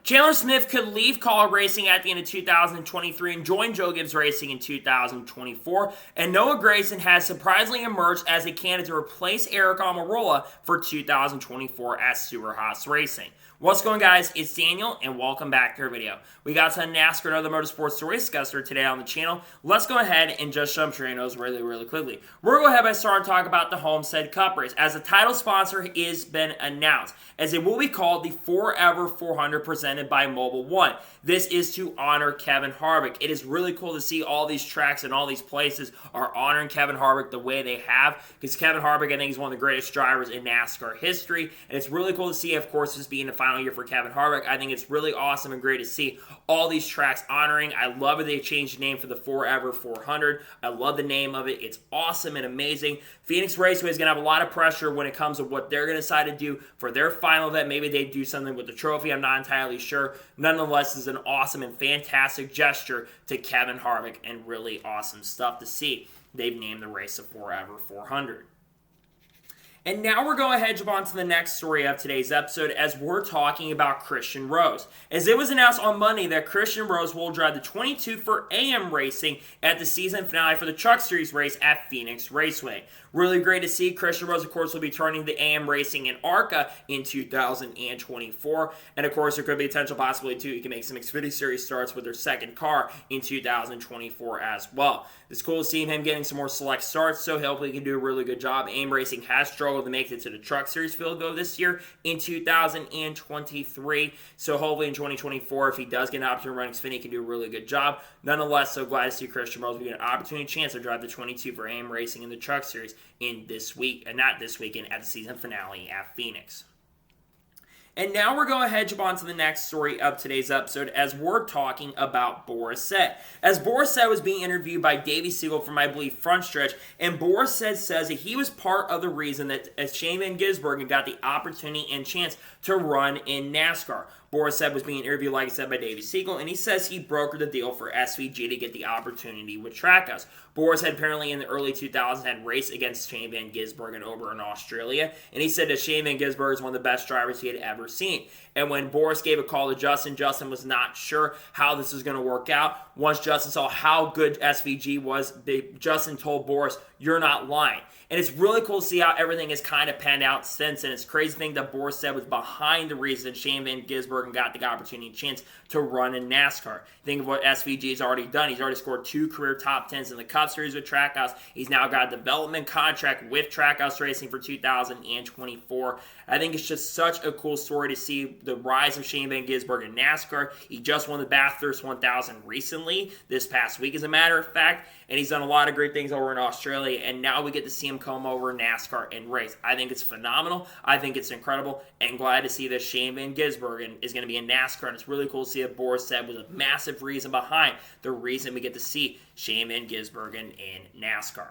Chandler Smith could leave Call Racing at the end of 2023 and join Joe Gibbs Racing in 2024, and Noah Gragson has surprisingly emerged as a candidate to replace Eric Almirola for 2024 at Stewart-Haas Racing. What's going on, guys? It's Daniel, and welcome back to our video. We got some NASCAR and other motorsports to discuss today on the channel. Let's go ahead and just jump straight into those really quickly. We're going to go ahead and start and talk about the Homestead Cup race, as the title sponsor has been announced, as it will be called the Forever 400 presented by Mobil 1. This is to honor Kevin Harvick. It is really cool to see all these tracks and all these places are honoring Kevin Harvick the way they have, because Kevin Harvick, I think, is one of the greatest drivers in NASCAR history, and it's really cool to see, of course, this being the final year for Kevin Harvick. I think it's really awesome and great to see all these tracks honoring. I love that they changed the name for the Forever 400. I love the name of it. It's awesome and amazing. Phoenix Raceway is going to have a lot of pressure when it comes to what they're going to decide to do for their final event. Maybe they do something with the trophy. I'm not entirely sure. Nonetheless, this is an awesome and fantastic gesture to Kevin Harvick and really awesome stuff to see. They've named the race the Forever 400. And now we're going ahead and jump on to the next story of today's episode, as we're talking about Christian Rose. As it was announced on Monday that Christian Rose will drive the 22 for AM Racing at the season finale for the Truck Series race at Phoenix Raceway. Really great to see. Christian Rose, of course, will be turning to AM Racing in ARCA in 2024. And, of course, there could be a potential possibility, too, he can make some Xfinity Series starts with their second car in 2024 as well. It's cool to see him getting some more select starts, so hopefully he can do a really good job. AM Racing has struggled to make it to the Truck Series field, though, this year in 2023. So hopefully in 2024, if he does get an opportunity to run Xfinity, he can do a really good job. Nonetheless, so glad to see Christian Rose get an opportunity chance to drive the 22 for AM Racing in the Truck Series in this week, and not this weekend, at the season finale at Phoenix. And now we're going ahead and jump on to the next story of today's episode, as we're talking about Boris Said. As Boris Said was being interviewed by Davey Siegel from, I believe, Front Stretch, and Boris Said says that he was part of the reason that Shane Van Gisbergen got the opportunity and chance to run in NASCAR. Boris Said was being interviewed, like I said, by Davey Siegel, and he says he brokered the deal for SVG to get the opportunity with Trackhouse. Boris had apparently in the early 2000s had raced against Shane Van Gisbergen over in Australia, and he said that Shane Van Gisbergen is one of the best drivers he had ever seen. And when Boris gave a call to Justin was not sure how this was going to work out. Once Justin saw how good SVG was, Justin told Boris, "You're not lying." And it's really cool to see how everything has kind of panned out since. And it's crazy to think that Boris Said was behind the reason Shane Van Gisbergen got the opportunity and chance to run in NASCAR. Think of what SVG has already done. He's already scored 2 career top 10s in the Cup Series with Trackhouse. He's now got a development contract with Trackhouse Racing for 2024. I think it's just such a cool story to see the rise of Shane Van Gisbergen in NASCAR. He just won the Bathurst 1000 recently, this past week as a matter of fact, and he's done a lot of great things over in Australia, and now we get to see him come over in NASCAR and race. I think it's phenomenal. I think it's incredible, and glad to see that Shane Van Gisbergen is going to be in NASCAR, and it's really cool to see that Boris Said was a massive reason behind the reason we get to see Shane Van Gisbergen in NASCAR.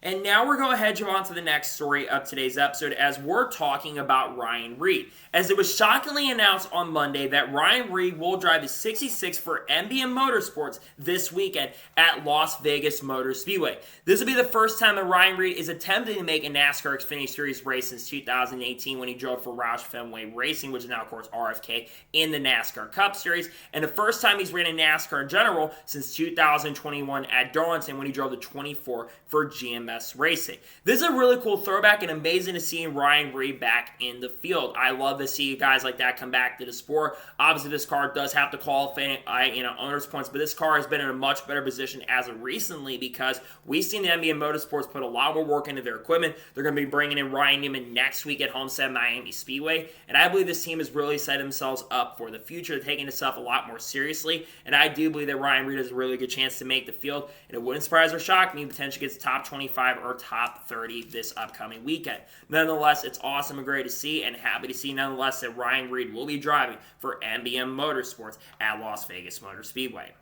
And now we're going ahead and jump on to the next story of today's episode, as we're talking about Ryan Reed. As it was shockingly announced on Monday that Ryan Reed will drive the 66 for MBM Motorsports this weekend at Las Vegas Motor Speedway. This will be the first time that Ryan Reed is attempting to make a NASCAR Xfinity Series race since 2018 when he drove for Roush Fenway Racing, which is now, of course, RFK, in the NASCAR Cup Series. And the first time he's ran in NASCAR in general since 2021 at Darlington when he drove the 24 for GMS Racing. This is a really cool throwback and amazing to see Ryan Reed back in the field. I love to see guys like that come back to the sport. Obviously, this car does have to qualify, owner's points, but this car has been in a much better position as of recently because we've seen the NBA Motorsports put a lot more work into their equipment. They're going to be bringing in Ryan Newman next week at Homestead Miami Speedway, and I believe this team has really set themselves up for the future, taking this stuff a lot more seriously, and I do believe that Ryan Reed has a really good chance to make the field, and it wouldn't surprise or shock me potentially gets top 25 or top 30 this upcoming weekend. Nonetheless, it's awesome and great to see, and happy to see nonetheless that Ryan Reed will be driving for MBM Motorsports at Las Vegas Motor Speedway.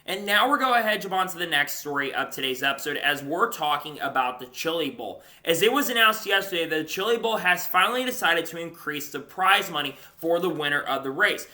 And now we're going ahead and jump on to the next story of today's episode, as we're talking about the Chili Bowl. As it was announced yesterday, the Chili Bowl has finally decided to increase the prize money for the winner of the race.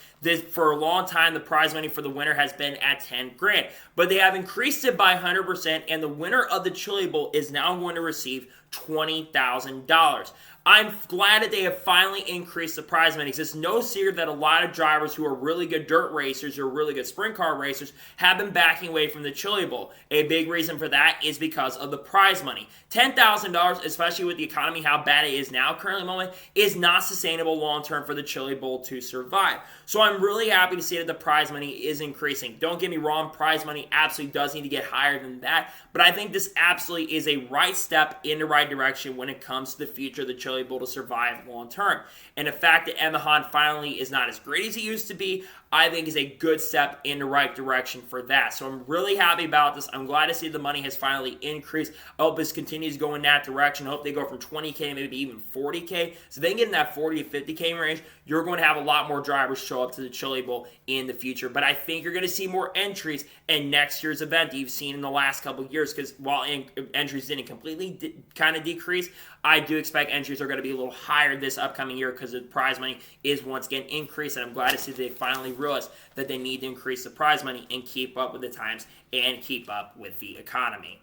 For a long time, the prize money for the winner has been at $10,000, but they have increased it by 100%, and the winner of the Chili Bowl is now going to receive $20,000. I'm glad that they have finally increased the prize money. It's no secret that a lot of drivers who are really good dirt racers or really good sprint car racers have been backing away from the Chili Bowl. A big reason for that is because of the prize money. $10,000, especially with the economy, how bad it is now currently moment, is not sustainable long term for the Chili Bowl to survive. So I'm really happy to see that the prize money is increasing. Don't get me wrong, prize money absolutely does need to get higher than that, but I think this absolutely is a right step in the right direction when it comes to the future of the Chili Bowl to survive long term. And the fact that Emahan finally is not as great as he used to be, I think is a good step in the right direction for that. So I'm really happy about this. I'm glad to see the money has finally increased. I hope this continues to go in that direction. I hope they go from 20K, maybe even 40K. So they get in that 40 to 50K range, you're going to have a lot more drivers show up to the Chili Bowl in the future. But I think you're going to see more entries in next year's event that you've seen in the last couple of years, because while entries didn't completely kind of decrease, I do expect entries are going to be a little higher this upcoming year because the prize money is once again increased, and I'm glad to see they finally realize that they need to increase the prize money and keep up with the times and keep up with the economy.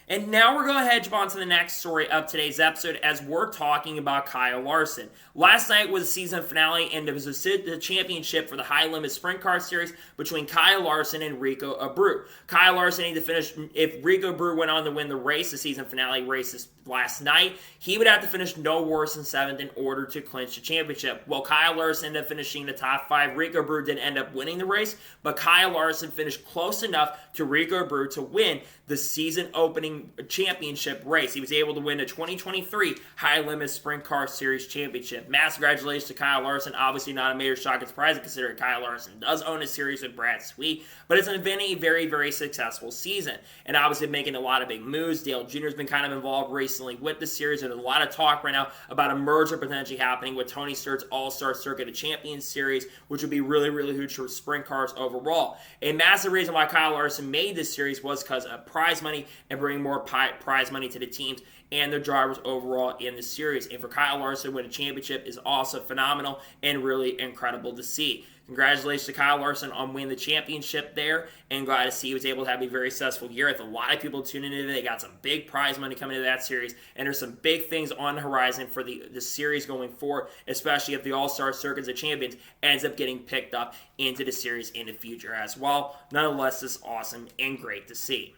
And now we're going to jump on to the next story of today's episode as we're talking about Kyle Larson. Last night was the season finale, and it was the championship for the High Limit Sprint Car Series between Kyle Larson and Rico Abreu. Kyle Larson needed to finish, if Rico Abreu went on to win the race, the season finale race last night, he would have to finish no worse than 7th in order to clinch the championship. Well, Kyle Larson ended up finishing the top 5. Rico Abreu didn't end up winning the race, but Kyle Larson finished close enough to Rico Abreu to win the season opening championship race. He was able to win the 2023 High Limit Sprint Car Series Championship. Massive congratulations to Kyle Larson. Obviously not a major shock and surprise considering Kyle Larson does own a series with Brad Sweet, but it's been a very, very successful season. And obviously making a lot of big moves. Dale Jr. has been kind of involved recently with the series. There's a lot of talk right now about a merger potentially happening with Tony Stewart's All-Star Circuit of Champions Series, which would be really, really huge for sprint cars overall. A massive reason why Kyle Larson made this series was because of prize money and bringing more prize money to the teams and their drivers overall in the series. And for Kyle Larson to win a championship is also phenomenal and really incredible to see. Congratulations to Kyle Larson on winning the championship there, and glad to see he was able to have a very successful year. With a lot of people tuning into it, they got some big prize money coming into that series, and there's some big things on the horizon for the series going forward, especially if the All-Star Circuits of Champions ends up getting picked up into the series in the future as well. Nonetheless, this is awesome and great to see.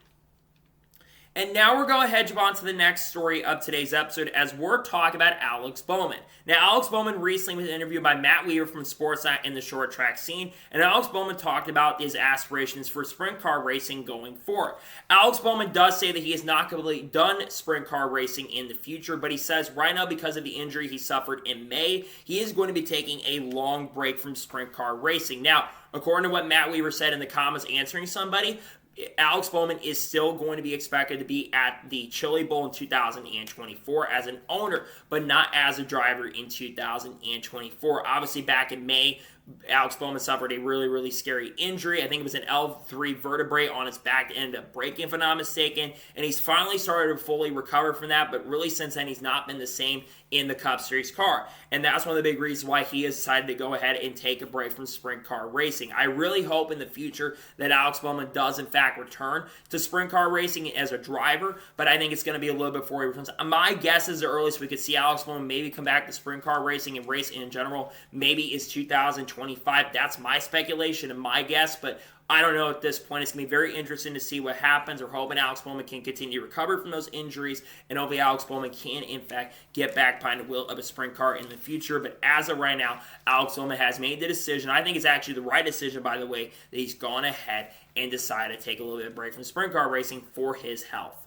And now we're going to jump on to the next story of today's episode as we're talking about Alex Bowman. Now, Alex Bowman recently was interviewed by Matt Weaver from Sportsnet in the short track scene, and Alex Bowman talked about his aspirations for sprint car racing going forward. Alex Bowman does say that he is not completely done sprint car racing in the future, but he says right now because of the injury he suffered in May, he is going to be taking a long break from sprint car racing. Now, according to what Matt Weaver said in the comments answering somebody, Alex Bowman is still going to be expected to be at the Chili Bowl in 2024 as an owner, but not as a driver in 2024. Obviously, back in May, Alex Bowman suffered a really, really scary injury. I think it was an L3 vertebrae on his back that ended up breaking, if I'm not mistaken. And he's finally started to fully recover from that, but really since then, he's not been the same in the Cup Series car. And that's one of the big reasons why he has decided to go ahead and take a break from sprint car racing. I really hope in the future that Alex Bowman does, in fact, return to sprint car racing as a driver, but I think it's going to be a little bit before he returns. My guess is the earliest we could see Alex Bowman maybe come back to sprint car racing and racing in general maybe is 2025. That's my speculation and my guess, but I don't know at this point. It's going to be very interesting to see what happens. We're hoping Alex Bowman can continue to recover from those injuries, and hopefully Alex Bowman can, in fact, get back behind the wheel of a sprint car in the future. But as of right now, Alex Bowman has made the decision. I think it's actually the right decision, by the way, that he's gone ahead and decided to take a little bit of a break from sprint car racing for his health.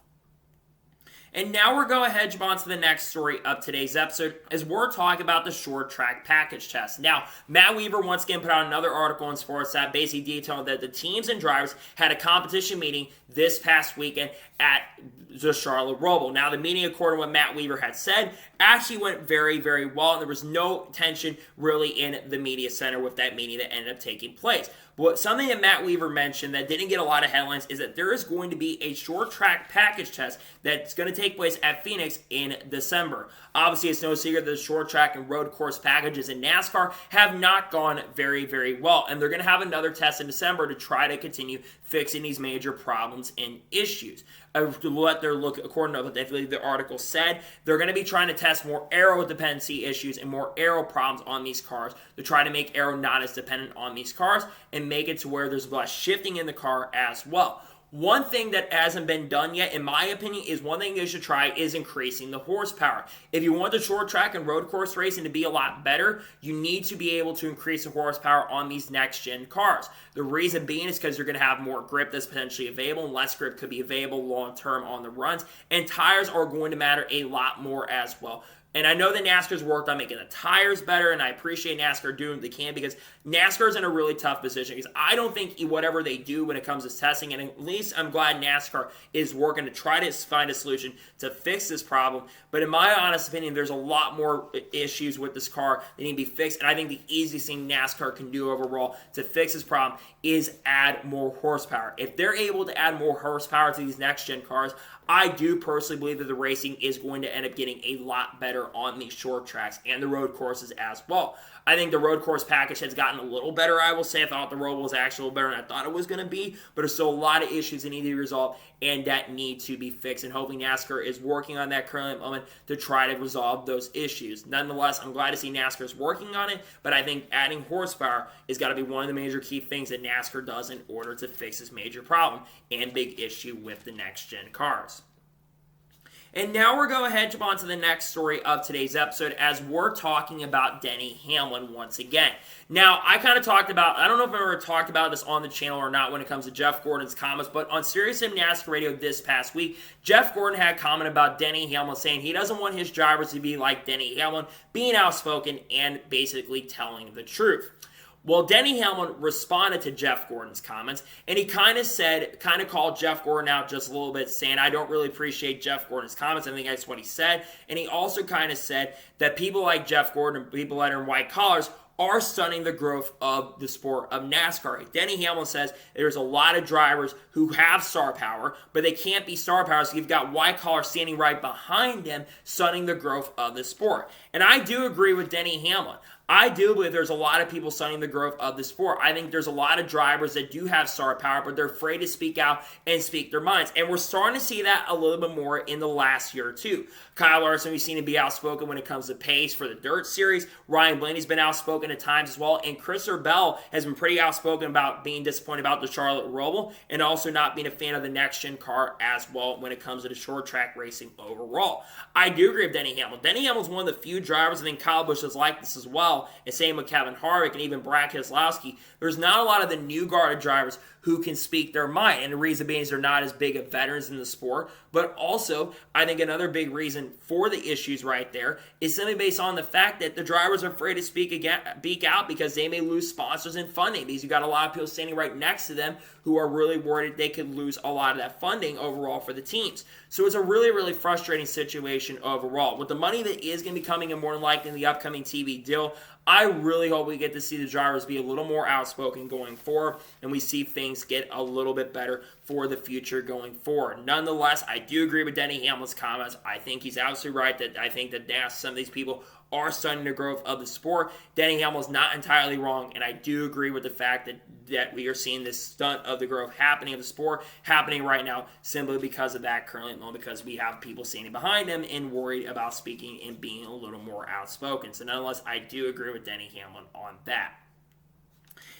And now we're going to jump on to the next story of today's episode as we're talking about the short track package test. Now, Matt Weaver once again put out another article on Sportsnet basically detailing that the teams and drivers had a competition meeting this past weekend at the Charlotte Roval. Now, the meeting, according to what Matt Weaver had said, actually went very, very well, and there was no tension really in the media center with that meeting that ended up taking place. But something that Matt Weaver mentioned that didn't get a lot of headlines is that there is going to be a short track package test that's going to take place at Phoenix in December. Obviously, it's no secret that the short track and road course packages in NASCAR have not gone very, very well. And they're going to have another test in December to try to continue fixing these major problems and issues. According to what the article said, they're going to be trying to test more aero dependency issues and more aero problems on these cars to try to make aero not as dependent on these cars and make it to where there's less shifting in the car as well. One thing that hasn't been done yet, in my opinion, is one thing they should try is increasing the horsepower. If you want the short track and road course racing to be a lot better, you need to be able to increase the horsepower on these next-gen cars. The reason being is because you're going to have more grip that's potentially available, and less grip could be available long-term on the runs, and tires are going to matter a lot more as well. And I know that NASCAR's worked on making the tires better, and I appreciate NASCAR doing what they can because NASCAR's in a really tough position because I don't think whatever they do when it comes to testing, and at least I'm glad NASCAR is working to try to find a solution to fix this problem. But in my honest opinion, there's a lot more issues with this car that need to be fixed, and I think the easiest thing NASCAR can do overall to fix this problem is add more horsepower. If they're able to add more horsepower to these next-gen cars, I do personally believe that the racing is going to end up getting a lot better on these short tracks and the road courses as well. I think the road course package has gotten a little better, I will say. I thought the road was actually better than I thought it was going to be, but there's still a lot of issues that need to be resolved and that need to be fixed. And hopefully NASCAR is working on that currently at the moment to try to resolve those issues. Nonetheless, I'm glad to see NASCAR is working on it, but I think adding horsepower is got to be one of the major key things that NASCAR does in order to fix this major problem and big issue with the next-gen cars. And now we're going to jump on to the next story of today's episode as we're talking about Denny Hamlin once again. Now, I kind of talked about, I don't know if I've ever talked about this on the channel or not when it comes to Jeff Gordon's comments, but on Sirius XM NASCAR Radio this past week, Jeff Gordon had a comment about Denny Hamlin saying he doesn't want his drivers to be like Denny Hamlin, being outspoken and basically telling the truth. Well, Denny Hamlin responded to Jeff Gordon's comments, and he kind of called Jeff Gordon out just a little bit, saying, I don't really appreciate Jeff Gordon's comments. I think that's what he said. And he also kind of said that people like Jeff Gordon and people that are in white collars are stunning the growth of the sport of NASCAR. Denny Hamlin says there's a lot of drivers who have star power, but they can't be star power, so you've got white collar standing right behind them, stunning the growth of the sport. And I do agree with Denny Hamlin. I do believe there's a lot of people stunning the growth of the sport. I think there's a lot of drivers that do have star power, but they're afraid to speak out and speak their minds. And we're starting to see that a little bit more in the last year or two. Kyle Larson, we've seen him be outspoken when it comes to pace for the Dirt Series. Ryan Blaney's been outspoken at times as well. And Christopher Bell has been pretty outspoken about being disappointed about the Charlotte Roval and also not being a fan of the next-gen car as well when it comes to the short track racing overall. I do agree with Denny Hamlin. Denny Hamlin's one of the few drivers, I think Kyle Busch is like this as well, and same with Kevin Harvick and even Brad Keselowski. There's not a lot of the new guard of drivers who can speak their mind, and the reason being is they're not as big of veterans in the sport, but also I think another big reason for the issues right there is simply based on the fact that the drivers are afraid to speak out because they may lose sponsors and funding, because you've got a lot of people standing right next to them who are really worried they could lose a lot of that funding overall for the teams. So it's a really, really frustrating situation overall. With the money that is going to be coming in more than likely in the upcoming TV deal, I really hope we get to see the drivers be a little more outspoken going forward and we see things get a little bit better for the future going forward. Nonetheless, I do agree with Denny Hamlin's comments. I think he's absolutely right that I think that some of these people are stunning the growth of the sport. Denny Hamlin's not entirely wrong, and I do agree with the fact that we are seeing this stunt of the growth happening of the sport happening right now simply because of that currently, because we have people standing behind him and worried about speaking and being a little more outspoken. So nonetheless, I do agree with Denny Hamlin on that.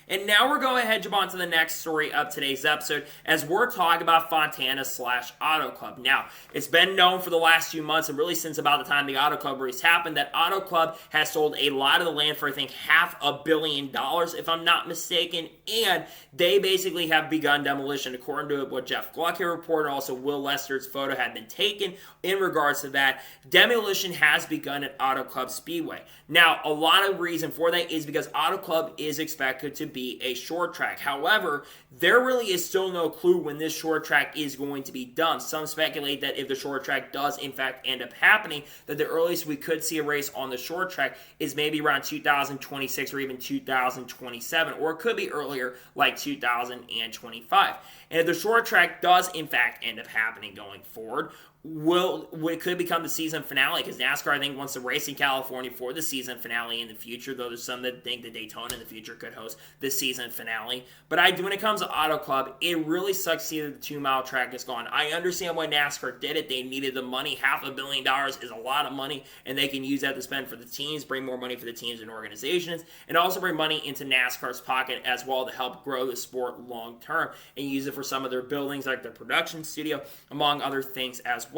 And now we're going ahead and jump on to the next story of today's episode as we're talking about Fontana/Auto Club. Now, it's been known for the last few months and really since about the time the Auto Club race happened that Auto Club has sold a lot of the land for I think $500 million if I'm not mistaken, and they basically have begun demolition according to what Jeff Gluck here reported. Also, Will Lester's photo had been taken in regards to that. Demolition has begun at Auto Club Speedway. Now, a lot of reason for that is because Auto Club is expected to be a short track. However, there really is still no clue when this short track is going to be done. Some speculate that if the short track does in fact end up happening, that the earliest we could see a race on the short track is maybe around 2026 or even 2027, or it could be earlier, like 2025. And if the short track does in fact end up happening going forward, it could become the season finale, because NASCAR, I think, wants to race in California for the season finale in the future, though there's some that think that Daytona in the future could host the season finale. But when it comes to Auto Club, it really sucks to see that the 2-mile track is gone. I understand why NASCAR did it. They needed the money. $500 million is a lot of money, and they can use that to spend for the teams, bring more money for the teams and organizations, and also bring money into NASCAR's pocket as well to help grow the sport long term, and use it for some of their buildings, like their production studio, among other things as well.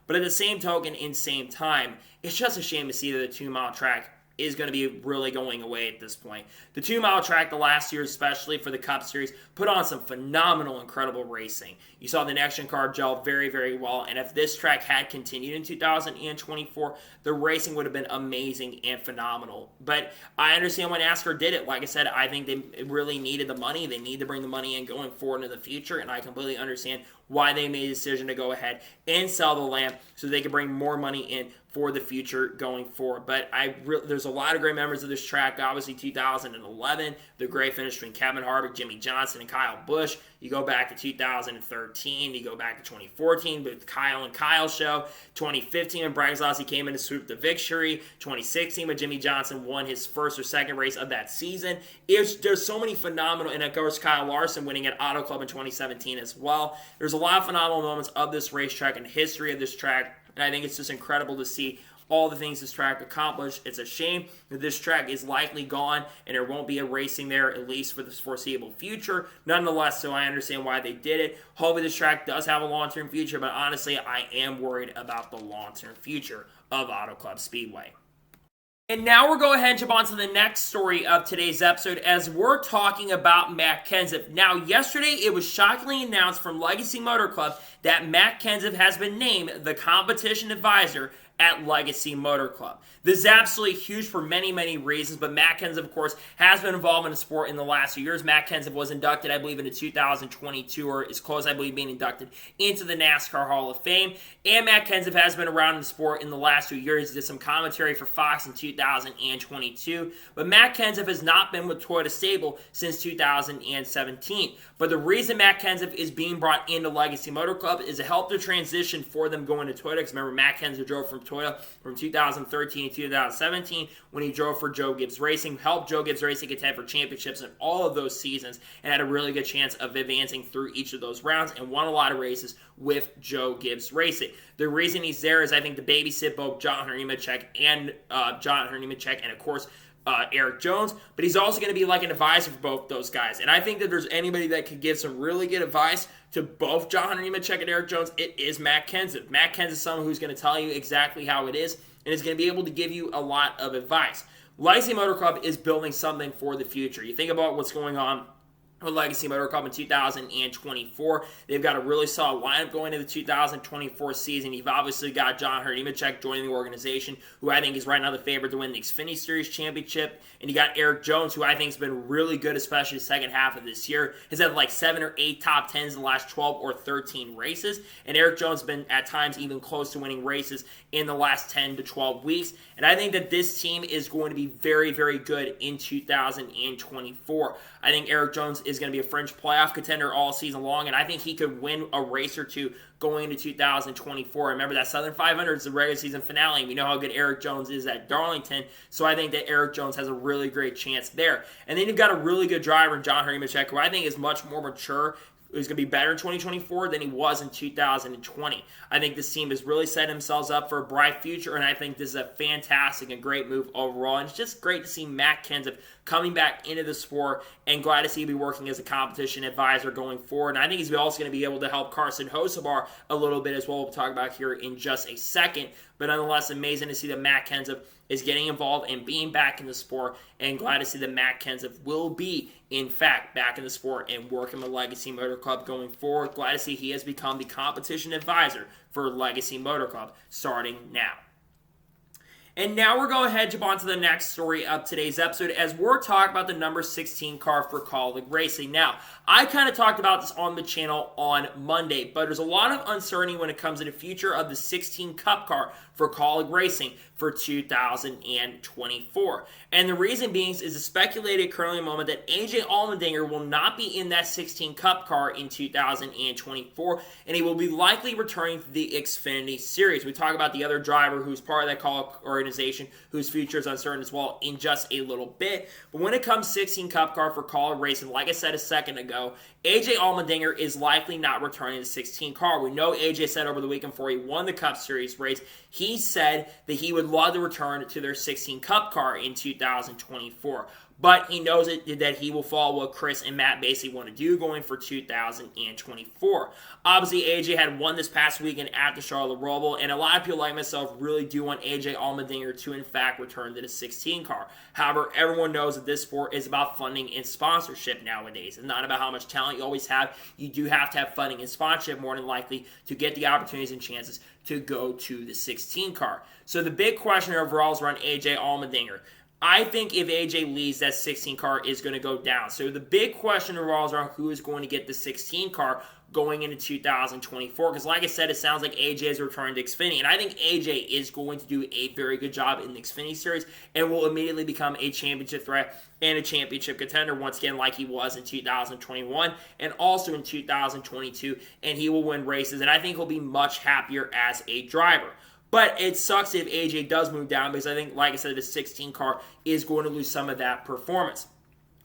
But at the same token, in same time, it's just a shame to see that the 2-mile track is going to be really going away at this point. The 2-mile track, the last year, especially for the Cup Series, put on some phenomenal, incredible racing. You saw the next-gen car gel very, very well, and if this track had continued in 2024, the racing would have been amazing and phenomenal. But I understand why NASCAR did it. Like I said, I think they really needed the money. They need to bring the money in going forward into the future, and I completely understand why they made a decision to go ahead and sell the land so they could bring more money in for the future going forward. But there's a lot of great members of this track. Obviously, 2011, the great finish between Kevin Harvick, Jimmy Johnson, and Kyle Busch. You go back to 2013. You go back to 2014 with Kyle and Kyle show. 2015 when Brad Keselowski came in to swoop the victory. 2016 when Jimmy Johnson won his first or second race of that season. There's so many phenomenal, and of course Kyle Larson winning at Auto Club in 2017 as well. There's a lot of phenomenal moments of this racetrack and the history of this track, and I think it's just incredible to see all the things this track accomplished. It's a shame that this track is likely gone and there won't be a racing there, at least for the foreseeable future. Nonetheless, so I understand why they did it. Hopefully this track does have a long-term future, but honestly, I am worried about the long-term future of Auto Club Speedway. And now we'll go ahead and jump on to the next story of today's episode, as we're talking about Matt Kenseth. Now, yesterday it was shockingly announced from Legacy Motor Club that Matt Kenseth has been named the competition advisor at Legacy Motor Club. This is absolutely huge for many, many reasons, but Matt Kenseth, of course, has been involved in the sport in the last few years. Matt Kenseth was inducted, I believe, into 2022, or is close, I believe, being inducted into the NASCAR Hall of Fame. And Matt Kenseth has been around in the sport in the last few years. He did some commentary for Fox in 2022, but Matt Kenseth has not been with Toyota Stable since 2017. But the reason Matt Kenseth is being brought into Legacy Motor Club is to help the transition for them going to Toyota. Because remember, Matt Kenseth drove from Toyota from 2013 to 2017 when he drove for Joe Gibbs Racing, helped Joe Gibbs Racing contend for championships in all of those seasons, and had a really good chance of advancing through each of those rounds, and won a lot of races with Joe Gibbs Racing. The reason he's there is, I think, to babysit both John Hunter Nemechek and of course, Eric Jones, but he's also going to be like an advisor for both those guys. And I think that there's anybody that could give some really good advice to both John Hunter Nemechek and Eric Jones, it is Matt Kenseth. Matt Kenseth is someone who's going to tell you exactly how it is, and is going to be able to give you a lot of advice. Legacy Motor Club is building something for the future. You think about what's going on with Legacy Motor Club in 2024. They've got a really solid lineup going into the 2024 season. You've obviously got John Hunter Nemechek joining the organization, who I think is right now the favorite to win the Xfinity Series Championship. And you got Eric Jones, who I think has been really good, especially the second half of this year. Has had like 7 or 8 top 10s in the last 12 or 13 races. And Eric Jones has been at times even close to winning races in the last 10 to 12 weeks. And I think that this team is going to be very, very good in 2024. I think Eric Jones is going to be a fringe playoff contender all season long, and I think he could win a race or two going into 2024. Remember, that Southern 500 is the regular season finale, and we know how good Eric Jones is at Darlington, so I think that Eric Jones has a really great chance there. And then you've got a really good driver in John Hunter Nemechek, who I think is much more mature, who's going to be better in 2024 than he was in 2020. I think this team has really set themselves up for a bright future, and I think this is a fantastic and great move overall. And it's just great to see Matt Kenseth coming back into the sport, and glad to see him be working as a competition advisor going forward. And I think he's also going to be able to help Carson Hocevar a little bit as well. We'll talk about here in just a second. But nonetheless, amazing to see that Matt Kenseth is getting involved and being back in the sport, and glad to see that Matt Kenseth will be, in fact, back in the sport and working with Legacy Motor Club going forward. Glad to see he has become the competition advisor for Legacy Motor Club starting now. And now we're going ahead to jump on to the next story of today's episode as we're talking about the number 16 car for Colleague Racing. Now, I kind of talked about this on the channel on Monday, but there's a lot of uncertainty when it comes to the future of the 16 Cup car for Colleague Racing for 2024. And the reason being is it's speculated currently at the moment that AJ Allmendinger will not be in that 16 Cup car in 2024, and he will be likely returning to the Xfinity Series. We talk about the other driver who's part of that call organization whose future is uncertain as well in just a little bit. But when it comes 16 Cup car for Colleague Racing, like I said a second ago, AJ Allmendinger is likely not returning to the 16 car. We know AJ said over the weekend before he won the Cup Series race, he said that he would love to return to their 16 Cup car in 2024. But he knows that he will follow what Chris and Matt basically want to do going for 2024. Obviously, AJ had won this past weekend at the Charlotte Roval, and a lot of people like myself really do want AJ Allmendinger to, in fact, return to the 16 car. However, everyone knows that this sport is about funding and sponsorship nowadays. It's not about how much talent you always have. You do have to have funding and sponsorship more than likely to get the opportunities and chances to go to the 16 car. So the big question overall is around AJ Allmendinger. I think if AJ leaves, that 16 car is going to go down. So the big question revolves around who is going to get the 16 car going into 2024. Because like I said, it sounds like AJ is returning to Xfinity. And I think AJ is going to do a very good job in the Xfinity Series and will immediately become a championship threat and a championship contender once again like he was in 2021 and also in 2022. And he will win races. And I think he'll be much happier as a driver. But it sucks if AJ does move down because I think, like I said, the 16 car is going to lose some of that performance.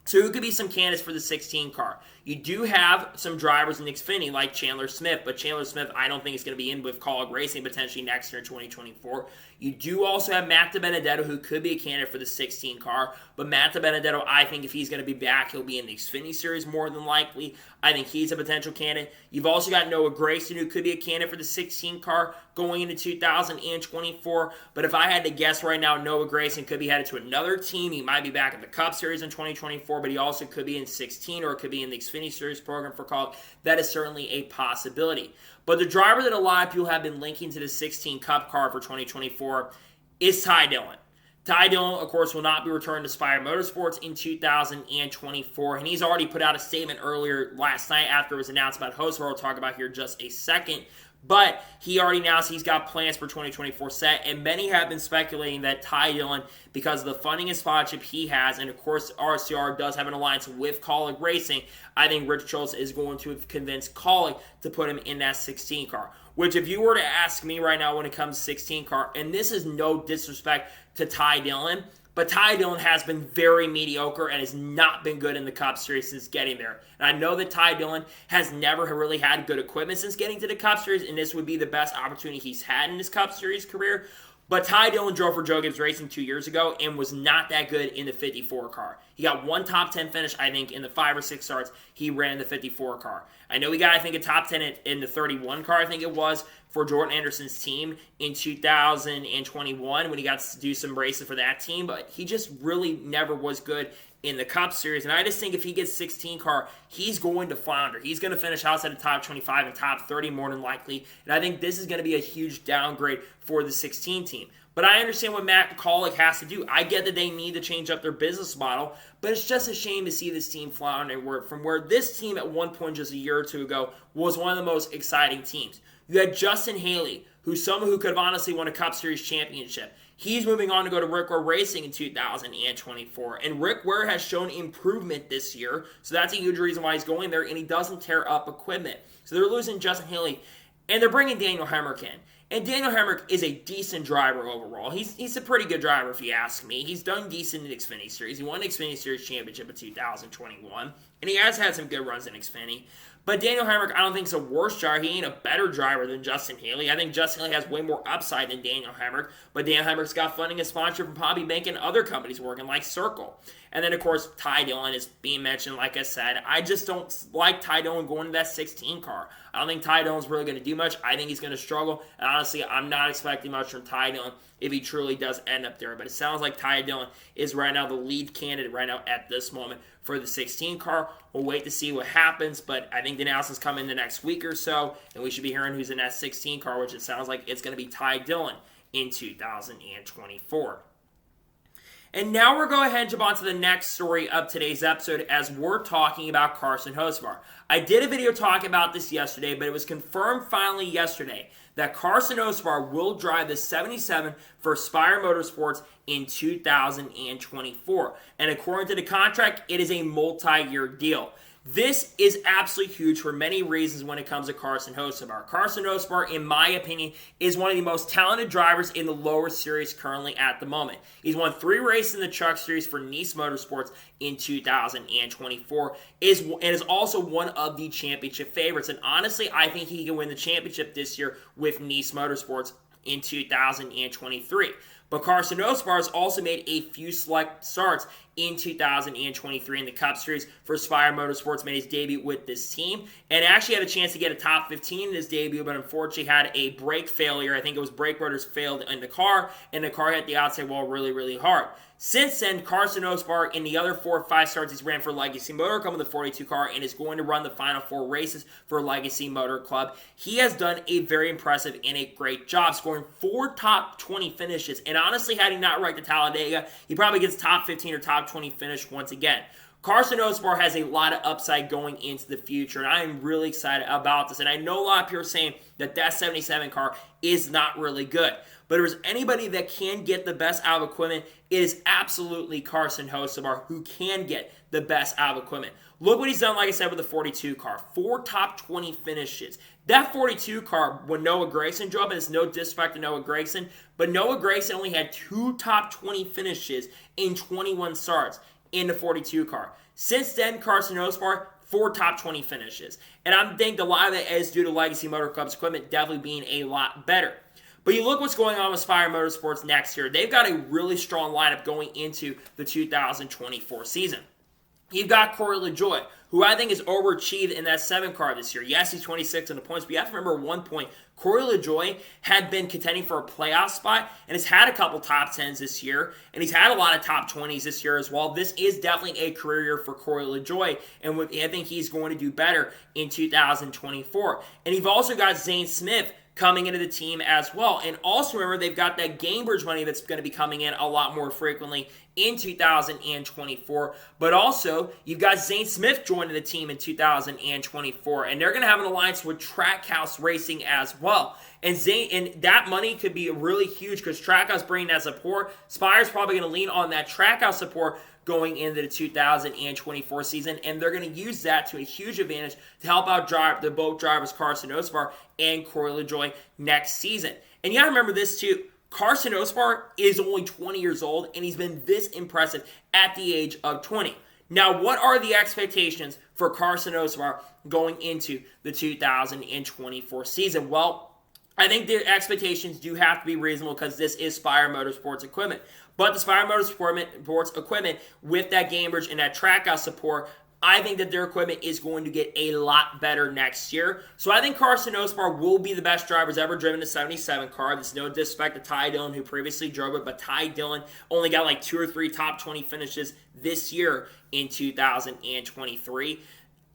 So who could be some candidates for the 16 car? You do have some drivers in Xfinity like Chandler Smith, but Chandler Smith I don't think is going to be in with Colleague Racing potentially next year in 2024. You do also have Matt DiBenedetto who could be a candidate for the 16 car, but Matt DiBenedetto, I think if he's going to be back, he'll be in the Xfinity Series more than likely. I think he's a potential candidate. You've also got Noah Gragson who could be a candidate for the 16 car going into 2024, but if I had to guess right now, Noah Gragson could be headed to another team. He might be back in the Cup Series in 2024, but he also could be in 16 or it could be in the Xfinity Series program for Colleague. That is certainly a possibility. But the driver that a lot of people have been linking to the 16 Cup car for 2024 is Ty Dillon. Ty Dillon, of course, will not be returning to Spire Motorsports in 2024, and he's already put out a statement earlier last night after it was announced about host, where we'll talk about here in just a second. But he already announced he's got plans for 2024 set, and many have been speculating that Ty Dillon, because of the funding and sponsorship he has, and of course RCR does have an alliance with Colleague Racing, I think Rich Schultz is going to convince Colleague to put him in that 16 car. Which, if you were to ask me right now when it comes to 16 car, and this is no disrespect to Ty Dillon, but Ty Dillon has been very mediocre and has not been good in the Cup Series since getting there. And I know that Ty Dillon has never really had good equipment since getting to the Cup Series, and this would be the best opportunity he's had in his Cup Series career. But Ty Dillon drove for Joe Gibbs Racing 2 years ago and was not that good in the 54 car. He got one top 10 finish, I think, in the 5 or 6 starts he ran in the 54 car. I know he got, I think, a top 10 in the 31 car, I think it was, for Jordan Anderson's team in 2021 when he got to do some races for that team. But he just really never was good in the Cup Series. And I just think if he gets 16 car, he's going to flounder. He's going to finish outside the top 25 and top 30 more than likely. And I think this is going to be a huge downgrade for the 16 team. But I understand what Matt Colleague has to do. I get that they need to change up their business model, but it's just a shame to see this team flounder from where this team at one point just a year or two ago was one of the most exciting teams. You had Justin Haley, who's someone who could have honestly won a Cup Series championship. He's moving on to go to Rick Ware Racing in 2024. And Rick Ware has shown improvement this year, so that's a huge reason why he's going there, and he doesn't tear up equipment. So they're losing Justin Haley, and they're bringing Daniel Hemrick in. And Daniel Hemrick is a decent driver overall. He's a pretty good driver if you ask me. He's done decent in the Xfinity Series. He won the Xfinity Series Championship in 2021. And he has had some good runs in Xfinity. But Daniel Hemrick, I don't think is a worse driver. He ain't a better driver than Justin Haley. I think Justin Haley has way more upside than Daniel Hemrick. But Daniel Hemrick's got funding and sponsorship from Bobby Bank and other companies working like Circle. And then, of course, Ty Dillon is being mentioned, like I said. I just don't like Ty Dillon going to that 16 car. I don't think Ty Dillon's really going to do much. I think he's going to struggle. And honestly, I'm not expecting much from Ty Dillon if he truly does end up there. But it sounds like Ty Dillon is right now the lead candidate right now at this moment for the 16 car. We'll wait to see what happens, but I think the announcement's coming the next week or so, and we should be hearing who's in that 16 car, which it sounds like it's going to be Ty Dillon. in 2024. And now we're going ahead and jump on to the next story of today's episode as we're talking about Carson Hocevar. I did a video talking about this yesterday, but it was confirmed finally yesterday that Carson Hocevar will drive the 77 for Spire Motorsports in 2024. And according to the contract, it is a multi-year deal. This is absolutely huge for many reasons when it comes to Carson Hocevar. Carson Hocevar, in my opinion, is one of the most talented drivers in the lower series currently at the moment. He's won 3 races in the Truck Series for Nice Motorsports in 2024, and is also one of the championship favorites. And honestly, I think he can win the championship this year with Nice Motorsports in 2023. But Carson Hocevar has also made a few select starts in 2023 in the Cup Series for Spire Motorsports, made his debut with this team, and actually had a chance to get a top 15 in his debut, but unfortunately had a brake failure. I think it was brake rotors failed in the car, and the car hit the outside wall really, really hard. Since then, Carson Hocevar, in the other 4 or 5 starts he's ran for Legacy Motor Club in the 42 car and is going to run the final 4 races for Legacy Motor Club. He has done a very impressive and a great job, scoring 4 top 20 finishes. And honestly, had he not wrecked at Talladega, he probably gets top 15 or top 20 finish once again. Carson Hocevar has a lot of upside going into the future, and I am really excited about this. And I know a lot of people are saying that 77 car is not really good. But if there's anybody that can get the best out of equipment, it is absolutely Carson Hocevar who can get the best out of equipment. Look what he's done, like I said, with the 42 car. 4 top 20 finishes. That 42 car, when Noah Gragson drove, and it's no disrespect to Noah Gragson, but Noah Gragson only had 2 top 20 finishes in 21 starts in the 42 car. Since then, Carson Hocevar, 4 top 20 finishes. And I think a lot of that is due to Legacy Motor Club's equipment definitely being a lot better. But you look what's going on with Spire Motorsports next year. They've got a really strong lineup going into the 2024 season. You've got Corey LaJoie, who I think has overachieved in that 7 car this year. Yes, he's 26 in the points, but you have to remember one point. Corey LaJoie had been contending for a playoff spot and has had a couple top 10s this year, and he's had a lot of top 20s this year as well. This is definitely a career year for Corey LaJoie, and I think he's going to do better in 2024. And you've also got Zane Smith coming into the team as well. And also remember, they've got that Gamebridge money that's going to be coming in a lot more frequently in 2024. But also, you've got Zane Smith joining the team in 2024. And they're going to have an alliance with Trackhouse Racing as well. And that money could be really huge because Trackhouse bringing that support. Spire's probably going to lean on that Trackhouse support going into the 2024 season, and they're going to use that to a huge advantage to help out the both drivers Carson Hocevar and Corey LaJoie next season. And you got to remember this too, Carson Hocevar is only 20 years old, and he's been this impressive at the age of 20. Now, what are the expectations for Carson Hocevar going into the 2024 season? Well, I think the expectations do have to be reasonable because this is Spire Motorsports equipment. But the Spire Motorsports equipment with that Gamebridge and that Trackhouse support, I think that their equipment is going to get a lot better next year. So I think Carson Hocevar will be the best driver ever driven the 77 car. There's no disrespect to Ty Dillon, who previously drove it, but Ty Dillon only got like 2 or 3 top 20 finishes this year in 2023.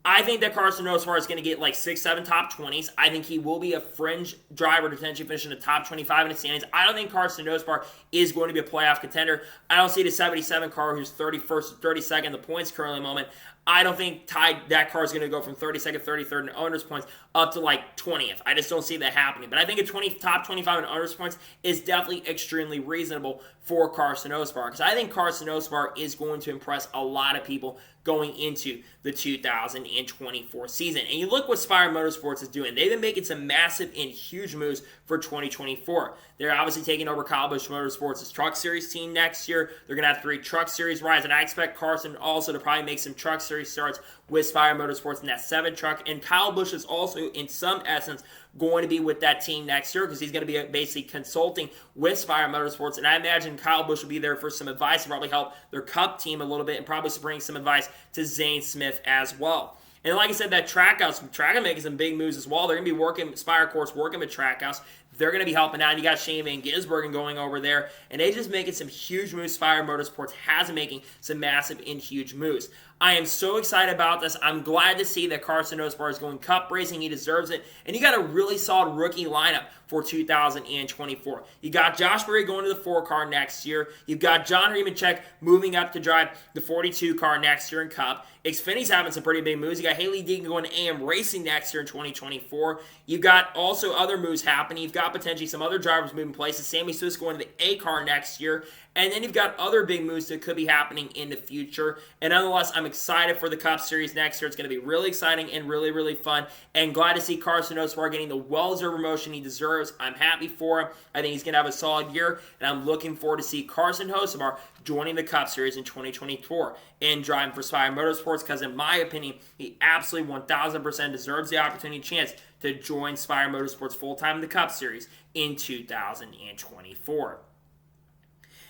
I think that Carson Hocevar is going to get like 6, 7 top 20s. I think he will be a fringe driver to potentially finish in the top 25 in the standings. I don't think Carson Hocevar is going to be a playoff contender. I don't see the 77 car who's 31st or 32nd in the points currently at the moment. I don't think that car is going to go from 32nd, 33rd in owners' points up to like 20th. I just don't see that happening. But I think a top 25 in owners' points is definitely extremely reasonable for Carson Hocevar, because I think Carson Hocevar is going to impress a lot of people going into the 2024 season. And you look what Spire Motorsports is doing. They've been making some massive and huge moves for 2024. They're obviously taking over Kyle Busch Motorsports' Truck Series team next year. They're going to have 3 Truck Series rides, and I expect Carson also to probably make some Truck Series starts with Spire Motorsports in that 7 truck. And Kyle Busch is also, in some essence, going to be with that team next year because he's going to be basically consulting with Spire Motorsports. And I imagine Kyle Busch will be there for some advice and probably help their Cup team a little bit and probably bring some advice to Zane Smith as well. And like I said, that Trackhouse making some big moves as well. They're going to be working, Spire, of course, working with Trackhouse. They're going to be helping out. You got Shane Van Gisbergen going over there, and they just making some huge moves. Spire Motorsports has been making some massive and huge moves. I am so excited about this. I'm glad to see that Carson To SHR is going Cup racing. He deserves it. And you got a really solid rookie lineup for 2024. You got Josh Berry going to the 4 car next year. You've got John Nemechek moving up to drive the 42 car next year in Cup. Xfinity's having some pretty big moves. You got Haley Deegan going to AM Racing next year in 2024. You've got also other moves happening. You've got potentially some other drivers moving places. Sammy Swiss going to the A car next year. And then you've got other big moves that could be happening in the future. And nonetheless, I'm excited for the Cup Series next year. It's going to be really exciting and really, really fun. And glad to see Carson To SHR getting the well-deserved promotion he deserves. I'm happy for him. I think he's going to have a solid year. And I'm looking forward to see Carson To SHR joining the Cup Series in 2024 and driving for Spire Motorsports, because in my opinion, he absolutely 1,000% deserves the opportunity and chance to join Spire Motorsports full-time in the Cup Series in 2024.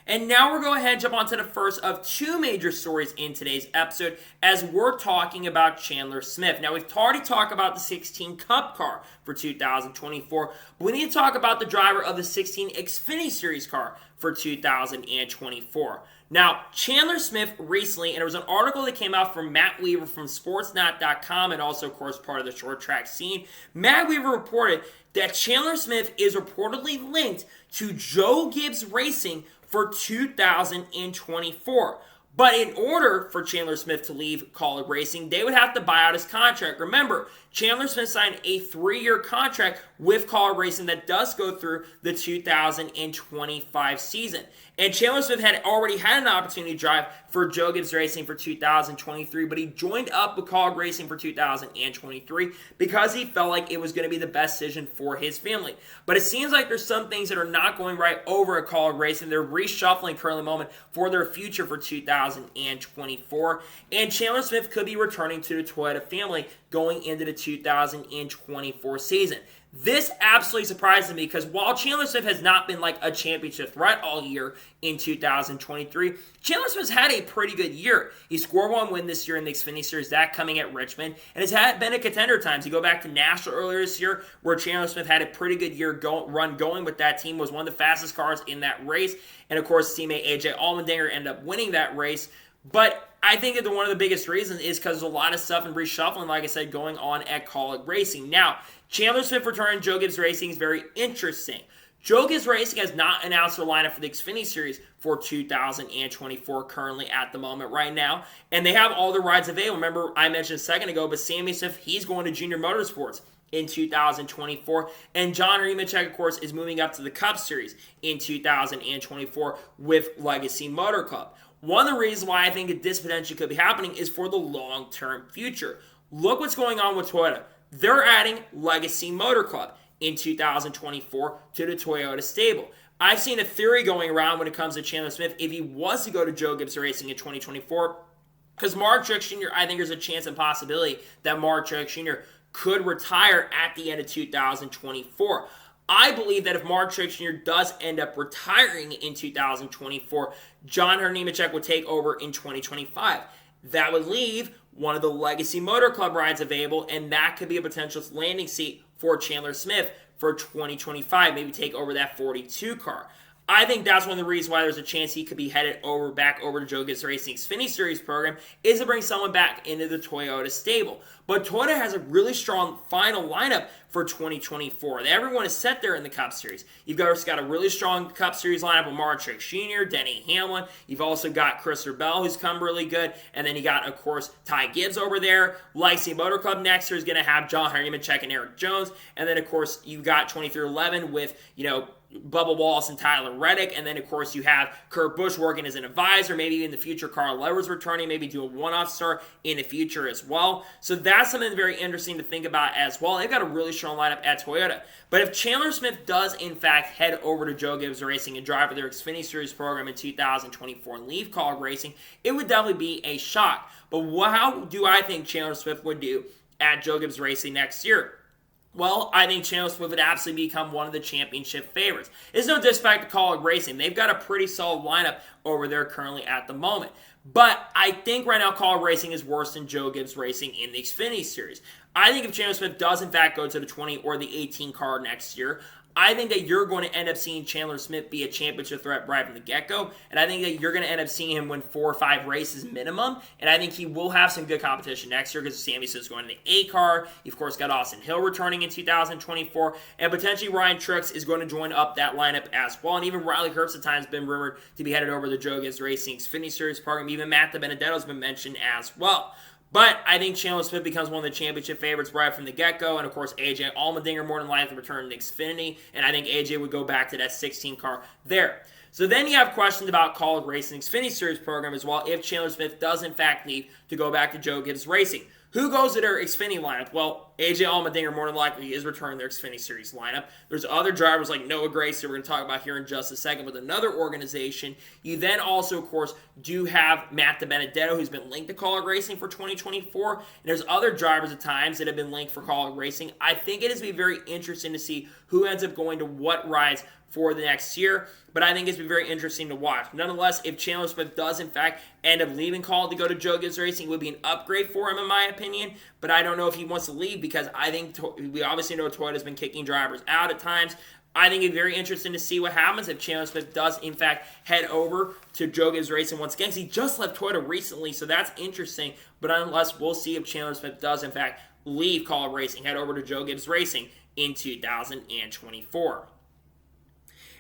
And now we're going ahead and jump on to the first of 2 major stories in today's episode, as we're talking about Chandler Smith. Now, we've already talked about the 16 Cup car for 2024, but we need to talk about the driver of the 16 Xfinity Series car for 2024. Now, Chandler Smith recently, and there was an article that came out from Matt Weaver from Sportsnet.com, and also, of course, part of the short track scene. Matt Weaver reported that Chandler Smith is reportedly linked to Joe Gibbs Racing for 2024. But in order for Chandler Smith to leave Kaulig Racing, they would have to buy out his contract. Remember, Chandler Smith signed a 3-year contract with Kaulig Racing that does go through the 2025 season. And Chandler Smith had already had an opportunity to drive for Joe Gibbs Racing for 2023, but he joined up with Kaulig Racing for 2023 because he felt like it was going to be the best decision for his family. But it seems like there's some things that are not going right over at Kaulig Racing. They're reshuffling currently moment for their future for 2024. And Chandler Smith could be returning to the Toyota family going into the 2024 season. This absolutely surprises me, because while Chandler Smith has not been like a championship threat all year in 2023, Chandler Smith's had a pretty good year. He scored 1 win this year in the Xfinity Series, that coming at Richmond, and has been a contender times. You go back to Nashville earlier this year, where Chandler Smith had a pretty good year run going with that team, was one of the fastest cars in that race, and of course teammate AJ Allmendinger ended up winning that race. But I think that one of the biggest reasons is because there's a lot of stuff and reshuffling, like I said, going on at Kaulig Racing. Now, Chandler Smith returning Joe Gibbs Racing is very interesting. Joe Gibbs Racing has not announced their lineup for the Xfinity Series for 2024 currently at the moment right now. And they have all the rides available. Remember, I mentioned a second ago, but Sammy Smith, he's going to Junior Motorsports in 2024. And John Nemechek, of course, is moving up to the Cup Series in 2024 with Legacy Motor Club. One of the reasons why I think that this potentially could be happening is for the long-term future. Look what's going on with Toyota. They're adding Legacy Motor Club in 2024 to the Toyota stable. I've seen a theory going around when it comes to Chandler Smith, if he was to go to Joe Gibbs Racing in 2024, because Mark Truex Jr., I think there's a chance and possibility that Mark Truex Jr. could retire at the end of 2024. I believe that if Mark Truex Jr. does end up retiring in 2024, John Nemechek would take over in 2025. That would leave one of the Legacy Motor Club rides available, and that could be a potential landing seat for Chandler Smith for 2025, maybe take over that 42 car. I think that's one of the reasons why there's a chance he could be headed back over to Joe Gibbs Racing's Xfinity Series program, is to bring someone back into the Toyota stable. But Toyota has a really strong final lineup for 2024. Everyone is set there in the Cup Series. You've got a really strong Cup Series lineup with Mark Truex Jr., Denny Hamlin. You've also got Christopher Bell, who's come really good. And then you got, of course, Ty Gibbs over there. Legacy Motor Club next year is going to have John Nemechek and Eric Jones. And then, of course, you've got 2311 with, Bubba Wallace and Tyler Reddick, and then of course you have Kurt Busch working as an advisor, maybe in the future Carl Edwards returning, maybe do a one-off start in the future as well. So that's something very interesting to think about as well. They've got a really strong lineup at Toyota. But if Chandler Smith does in fact head over to Joe Gibbs Racing and drive for their Xfinity Series program in 2024 and leave Kaulig Racing, it would definitely be a shock. But how do I think Chandler Smith would do at Joe Gibbs Racing next year? Well, I think Chandler Smith would absolutely become one of the championship favorites. It's no disrespect to Kaulig Racing. They've got a pretty solid lineup over there currently at the moment. But I think right now Kaulig Racing is worse than Joe Gibbs Racing in the Xfinity Series. I think if Chandler Smith does in fact go to the 20 or the 18 car next year, I think that you're going to end up seeing Chandler Smith be a championship threat right from the get-go, and I think that you're going to end up seeing him win 4 or 5 races minimum, and I think he will have some good competition next year because Sammy Smith's going to the A car. You, of course, got Austin Hill returning in 2024, and potentially Ryan Truex is going to join up that lineup as well, and even Riley Herbst at times been rumored to be headed over to the Joe Gibbs Racing's Xfinity Series program. Even Matt DiBenedetto's been mentioned as well. But I think Chandler Smith becomes one of the championship favorites right from the get-go. And, of course, AJ Allmendinger more than likely return to Xfinity. And I think AJ would go back to that 16 car there. So then you have questions about College Racing Xfinity Series program as well if Chandler Smith does, in fact, leave to go back to Joe Gibbs Racing. Who goes to their Xfinity lineup? Well, AJ Allmendinger more than likely is returning their Xfinity Series lineup. There's other drivers like Noah Gragson, we're going to talk about here in just a second, with another organization. You then also, of course, do have Matt DiBenedetto, who's been linked to College Racing for 2024. And there's other drivers at times that have been linked for College Racing. I think it is going to be very interesting to see who ends up going to what rides for the next year, but I think it's been very interesting to watch. Nonetheless, if Chandler Smith does, in fact, end up leaving College to go to Joe Gibbs Racing, it would be an upgrade for him, in my opinion, but I don't know if he wants to leave because I think we obviously know Toyota's been kicking drivers out at times. I think it's very interesting to see what happens if Chandler Smith does, in fact, head over to Joe Gibbs Racing once again, because he just left Toyota recently, so that's interesting, but unless we'll see if Chandler Smith does, in fact, leave College Racing, head over to Joe Gibbs Racing in 2024.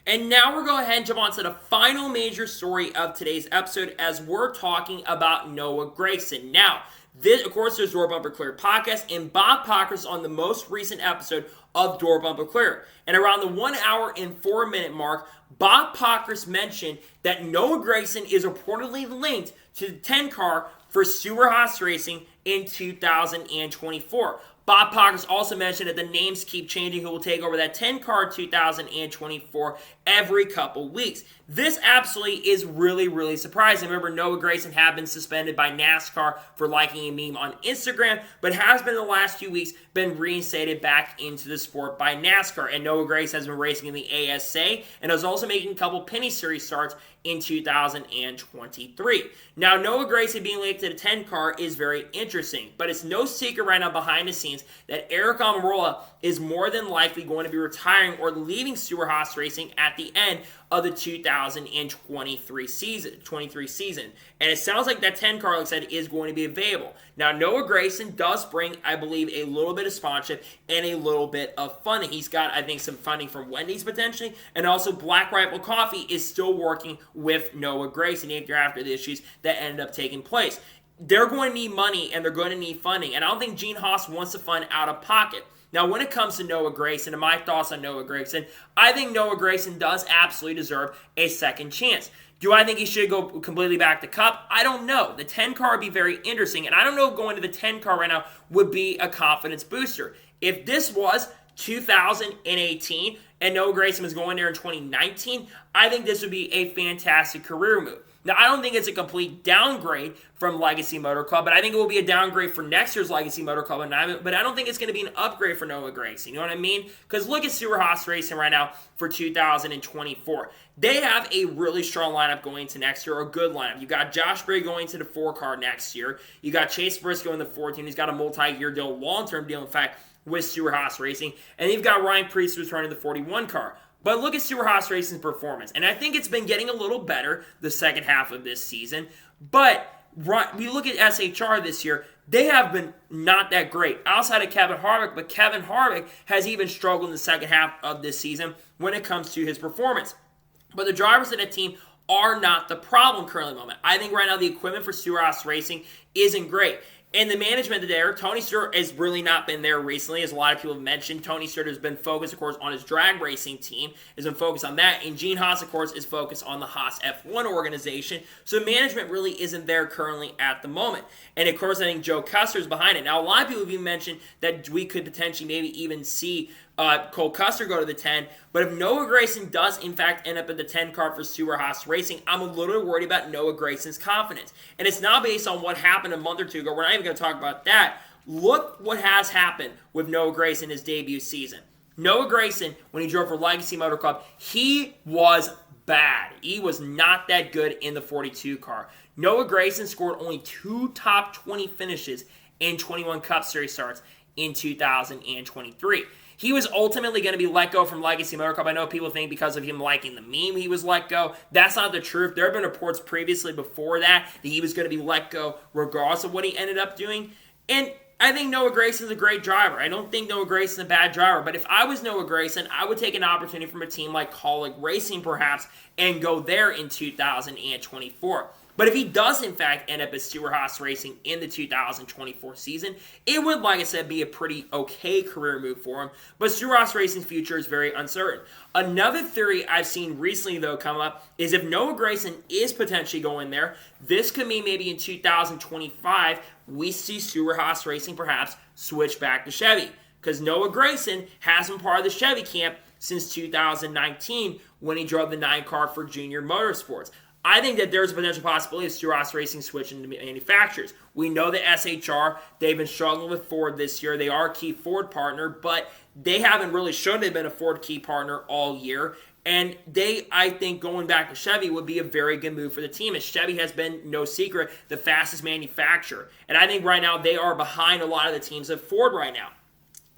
And now we're going ahead and jump on to the final major story of today's episode as we're talking about Noah Gragson. Now, this, of course, there's Door Bumper Clear podcast, and Bob Pockrass on the most recent episode of Door Bumper Clear. And around the 1 hour and 4 minute mark, Bob Pockrass mentioned that Noah Gragson is reportedly linked to the 10 car for Stewart-Haas Racing in 2024. Bob Pockrass also mentioned that the names keep changing who will take over that 10 car 2024 every couple weeks. This absolutely is really, really surprising. Remember, Noah Gragson had been suspended by NASCAR for liking a meme on Instagram, but has been in the last few weeks been reinstated back into the sport by NASCAR. And Noah Gragson has been racing in the ASA and is also making a couple Penny Series starts in 2023. Now, Noah Gragson being linked to the 10 car is very interesting, but it's no secret right now behind the scenes that Aric Almirola is more than likely going to be retiring or leaving Stewart-Haas Racing at the end of the 2023 season. And it sounds like that 10 car, like I said, is going to be available. Now, Noah Gragson does bring, I believe, a little bit of sponsorship and a little bit of funding. He's got, I think, some funding from Wendy's potentially, and also Black Rifle Coffee is still working with Noah Gragson after the issues that ended up taking place. They're going to need money and they're going to need funding, and I don't think Gene Haas wants to fund out of pocket. Now, when it comes to Noah Gragson and my thoughts on Noah Gragson, I think Noah Gragson does absolutely deserve a second chance. Do I think he should go completely back to Cup? I don't know. The 10 car would be very interesting, and I don't know if going to the 10 car right now would be a confidence booster. If this was 2018 and Noah Gragson was going there in 2019, I think this would be a fantastic career move. Now, I don't think it's a complete downgrade from Legacy Motor Club, but I think it will be a downgrade for next year's Legacy Motor Club, but I don't think it's going to be an upgrade for Noah Gragson. You know what I mean? Because look at Stewart-Haas Racing right now for 2024. They have a really strong lineup going into next year, a good lineup. You got Josh Berry going to the 4 car next year. You got Chase Briscoe in the 14. He's got a multi-year deal, long-term deal, in fact, with Stewart-Haas Racing. And you've got Ryan Preece returning the 41 car. But look at Stewart-Haas Racing's performance. And I think it's been getting a little better the second half of this season. But we look at SHR this year, they have been not that great outside of Kevin Harvick. But Kevin Harvick has even struggled in the second half of this season when it comes to his performance. But the drivers in the team are not the problem currently at the moment. I think right now the equipment for Stewart-Haas Racing isn't great. And the management there, Tony Stewart has really not been there recently, as a lot of people have mentioned. Tony Stewart has been focused, of course, on his drag racing team, has been focused on that. And Gene Haas, of course, is focused on the Haas F1 organization. So management really isn't there currently at the moment. And, of course, I think Joe Custer is behind it. Now, a lot of people have even mentioned that we could potentially maybe even see Cole Custer go to the 10. But if Noah Gragson does, in fact, end up in the 10 car for Stewart-Haas Racing, I'm a little worried about Noah Gragson's confidence. And it's not based on what happened a month or two ago. We're not even going to talk about that. Look what has happened with Noah Gragson in his debut season. Noah Gragson, when he drove for Legacy Motor Club, he was bad. He was not that good in the 42 car. Noah Gragson scored only 2 top 20 finishes in 21 Cup Series starts in 2023. He was ultimately going to be let go from Legacy Motor Club. I know people think because of him liking the meme he was let go. That's not the truth. There have been reports previously before that he was going to be let go regardless of what he ended up doing. And I think Noah Gragson's a great driver. I don't think Noah Gragson's a bad driver, but if I was Noah Gragson, I would take an opportunity from a team like Kaulig Racing perhaps and go there in 2024. But if he does, in fact, end up at Stewart-Haas Racing in the 2024 season, it would, like I said, be a pretty okay career move for him. But Stewart-Haas Racing's future is very uncertain. Another theory I've seen recently, though, come up is if Noah Gragson is potentially going there, this could mean maybe in 2025 we see Stewart-Haas Racing perhaps switch back to Chevy. Because Noah Gragson has been part of the Chevy camp since 2019 when he drove the 9 car for Junior Motorsports. I think that there's a potential possibility of Stewart-Haas Racing switching to manufacturers. We know that SHR, they've been struggling with Ford this year. They are a key Ford partner, but they haven't really shown they've been a Ford key partner all year. And I think, going back to Chevy would be a very good move for the team. And Chevy has been, no secret, the fastest manufacturer. And I think right now they are behind a lot of the teams of Ford right now.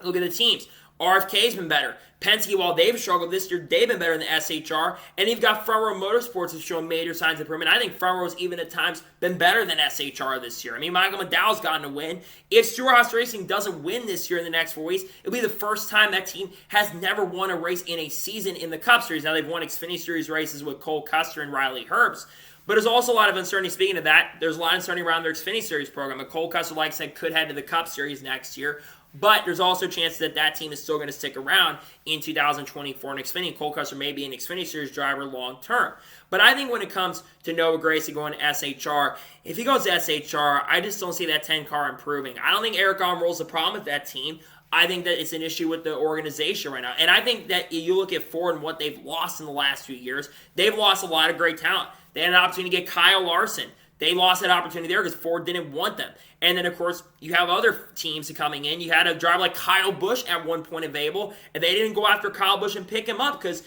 Look at the teams. RFK's been better. Penske, while they've struggled this year, they've been better than SHR. And you've got Front Row Motorsports has shown major signs of improvement. I think Front Row's even at times been better than SHR this year. I mean, Michael McDowell's gotten a win. If Stewart-Haas Racing doesn't win this year in the next 4 weeks, it'll be the first time that team has never won a race in a season in the Cup Series. Now, they've won Xfinity Series races with Cole Custer and Riley Herbst. But there's also a lot of uncertainty. Speaking of that, there's a lot of uncertainty around their Xfinity Series program. And Cole Custer, like I said, could head to the Cup Series next year. But there's also a chance that that team is still going to stick around in 2024 in Xfinity. Cole Custer may be an Xfinity Series driver long term. But I think when it comes to Noah Gragson going to SHR, if he goes to SHR, I just don't see that 10 car improving. I don't think Eric Almirola's the problem with that team. I think that it's an issue with the organization right now. And I think that you look at Ford and what they've lost in the last few years, they've lost a lot of great talent. They had an opportunity to get Kyle Larson. They lost that opportunity there because Ford didn't want them. And then, of course, you have other teams coming in. You had a driver like Kyle Busch at one point available, and they didn't go after Kyle Busch and pick him up because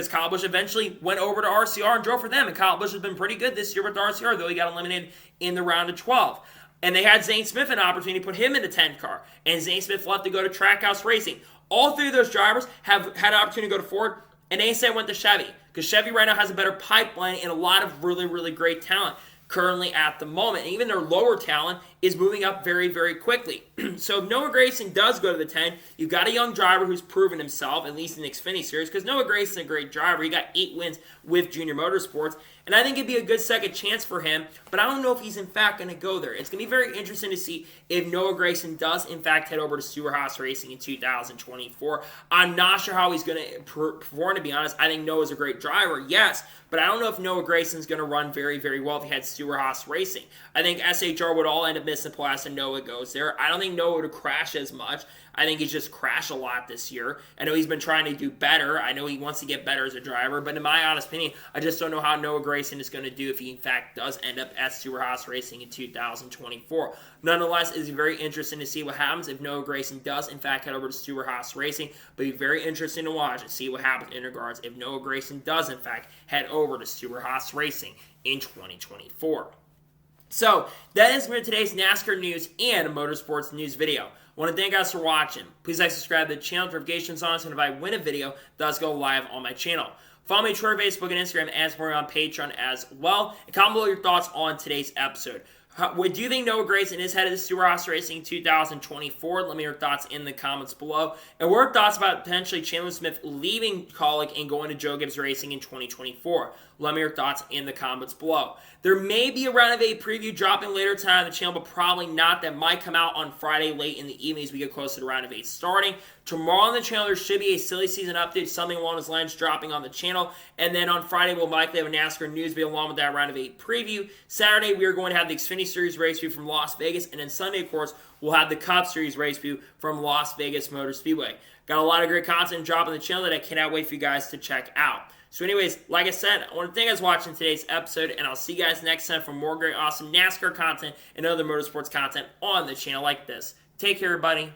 Kyle Busch eventually went over to RCR and drove for them. And Kyle Busch has been pretty good this year with RCR, though he got eliminated in the round of 12. And they had Zane Smith an opportunity to put him in the 10 car. And Zane Smith left to go to Trackhouse Racing. All three of those drivers have had an opportunity to go to Ford, and they instead went to Chevy. Because Chevy right now has a better pipeline and a lot of really, really great talent currently at the moment. And even their lower talent is moving up very, very quickly. So if Noah Gragson does go to the 10, you've got a young driver who's proven himself, at least in the Xfinity Series, because Noah Gragson's a great driver. He got 8 wins with Junior Motorsports, and I think it'd be a good second chance for him, but I don't know if he's in fact going to go there. It's going to be very interesting to see if Noah Gragson does in fact head over to Stewart-Haas Racing in 2024. I'm not sure how he's going to perform, to be honest. I think Noah's a great driver, yes, but I don't know if Noah Gragson's going to run very, very well if he had Stewart-Haas Racing. I think SHR would all end up missing the playoffs and Noah goes there. I don't think Noah would crash as much. I think he's just crashed a lot this year. I know he's been trying to do better. I know he wants to get better as a driver, but in my honest opinion, I just don't know how Noah Gragson is going to do if he in fact does end up at Stewart-Haas Racing in 2024. Nonetheless, it's very interesting to see what happens if Noah Gragson does in fact head over to Stewart-Haas Racing, but it'd be very interesting to watch and see what happens in regards if Noah Gragson does in fact head over to Stewart-Haas Racing in 2024. So, that is for today's NASCAR news and motorsports news video. I want to thank you guys for watching. Please like, subscribe to the channel, notifications on, so if I win a video, it does go live on my channel. Follow me on Twitter, Facebook, and Instagram, and more on Patreon as well. And comment below your thoughts on today's episode. Do you think Noah Gragson is headed to Stewart-Haas Racing in 2024? Let me know your thoughts in the comments below. And what are your thoughts about potentially Chandler Smith leaving Kaulig and going to Joe Gibbs Racing in 2024? Let me know your thoughts in the comments below. There may be a round of 8 preview dropping later tonight on the channel, but probably not. That might come out on Friday late in the evening as we get closer to round of 8 starting. Tomorrow on the channel, there should be a silly season update, something along those lines dropping on the channel. And then on Friday, we'll likely have a NASCAR news video along with that round of 8 preview. Saturday, we are going to have the Xfinity Series race view from Las Vegas. And then Sunday, of course, we'll have the Cup Series race view from Las Vegas Motor Speedway. Got a lot of great content dropping on the channel that I cannot wait for you guys to check out. So anyways, like I said, I want to thank you guys for watching today's episode, and I'll see you guys next time for more great, awesome NASCAR content and other motorsports content on the channel like this. Take care, everybody.